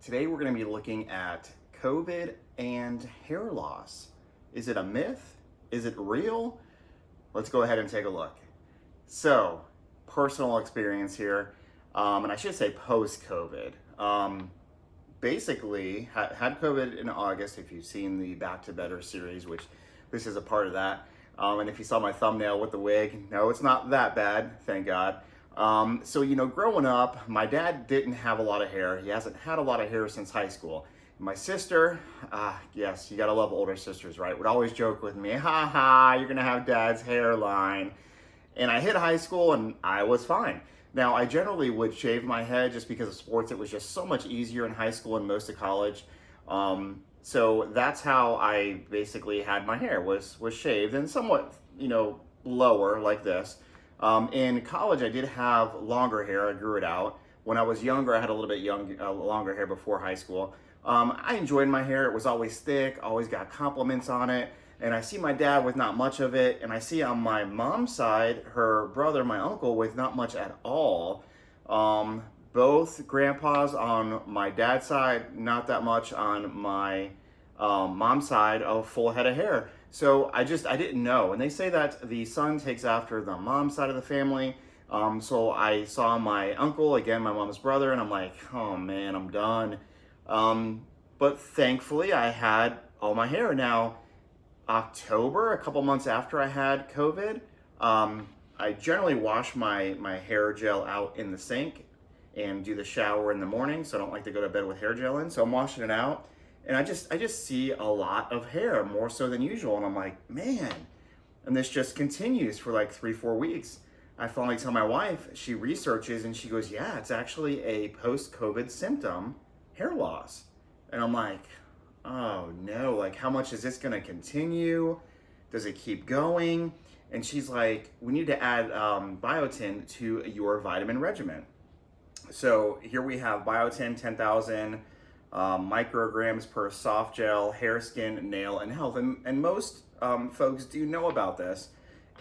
Today we're going to be looking at COVID and hair loss. Is it a myth? Is it real? Let's go ahead and take a look. So, personal experience here, and I should say post-COVID. Basically, had COVID in August, if you've seen the Back to Better series, which this is a part of that. And if you saw my thumbnail with the wig, no, it's not that bad, thank God. So, growing up, my dad didn't have a lot of hair. He hasn't had a lot of hair since high school. My sister, yes, you gotta love older sisters, right? Would always joke with me, ha ha, you're gonna have dad's hairline. And I hit high school and I was fine. Now, I generally would shave my head just because of sports. It was just so much easier in high school and most of college. So that's how I basically had my hair, was shaved and somewhat, lower like this. In college, I did have longer hair. I grew it out. When I was younger, I had a little bit longer hair before high school. I enjoyed my hair. It was always thick, always got compliments on it. And I see my dad with not much of it. And I see on my mom's side, her brother, my uncle, with not much at all. Both grandpas on my dad's side, not that much on my mom's side, a full head of hair. So I didn't know. And they say that the son takes after the mom's side of the family. So I saw my uncle, again, my mom's brother, and I'm like, oh man, I'm done. But thankfully I had all my hair. Now, October, a couple months after I had COVID, I generally wash my hair gel out in the sink and do the shower in the morning. So I don't like to go to bed with hair gel in. So I'm washing it out. And I just see a lot of hair, more so than usual. And I'm like, man. And this just continues for like 3-4 weeks. I finally tell my wife, she researches and she goes, yeah, it's actually a post-COVID symptom, hair loss. And I'm like, oh no, like how much is this gonna continue? Does it keep going? And she's like, we need to add biotin to your vitamin regimen. So here we have biotin, 10,000 micrograms per soft gel, hair, skin, nail, and health. And most folks do know about this.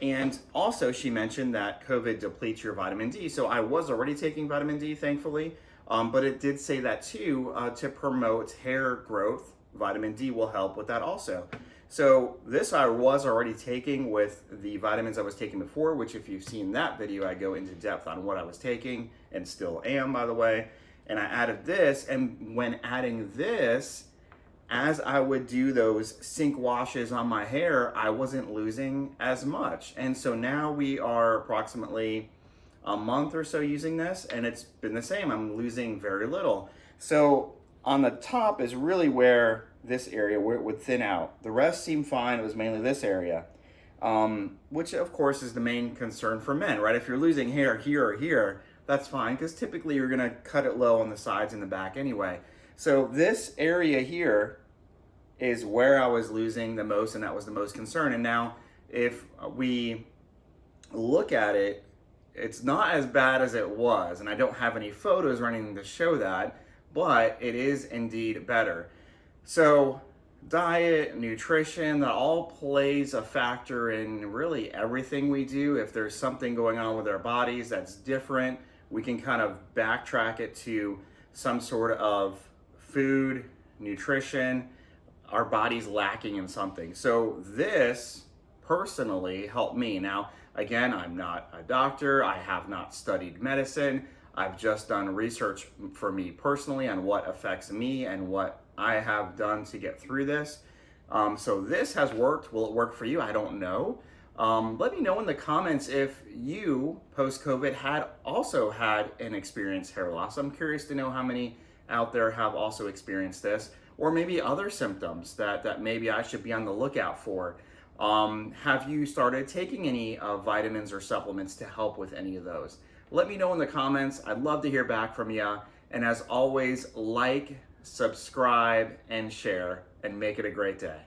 And also she mentioned that COVID depletes your vitamin D. So I was already taking vitamin D, thankfully, but it did say that too, to promote hair growth. Vitamin D will help with that also. So this I was already taking with the vitamins I was taking before, which if you've seen that video, I go into depth on what I was taking and still am, by the way. And I added this, and when adding this, as I would do those sink washes on my hair, I wasn't losing as much. And so now we are approximately a month or so using this, and it's been the same. I'm losing very little. So on the top is really where this area, where it would thin out. The rest seemed fine. It was mainly this area, which of course is the main concern for men, right? If you're losing hair here or here, that's fine, because typically you're gonna cut it low on the sides and the back anyway. So this area here is where I was losing the most, and that was the most concern. And now if we look at it, it's not as bad as it was, and I don't have any photos or anything to show that, but it is indeed better. So diet, nutrition, that all plays a factor in really everything we do. If there's something going on with our bodies that's different, we can kind of backtrack it to some sort of food, nutrition, our body's lacking in something. So this personally helped me. Now, again, I'm not a doctor. I have not studied medicine. I've just done research for me personally on what affects me and what I have done to get through this. So this has worked. Will it work for you? I don't know. Let me know in the comments if you, post-COVID, also had an experienced hair loss. I'm curious to know how many out there have also experienced this, or maybe other symptoms that maybe I should be on the lookout for. Have you started taking any vitamins or supplements to help with any of those? Let me know in the comments. I'd love to hear back from you. And as always, like, subscribe, and share, and make it a great day.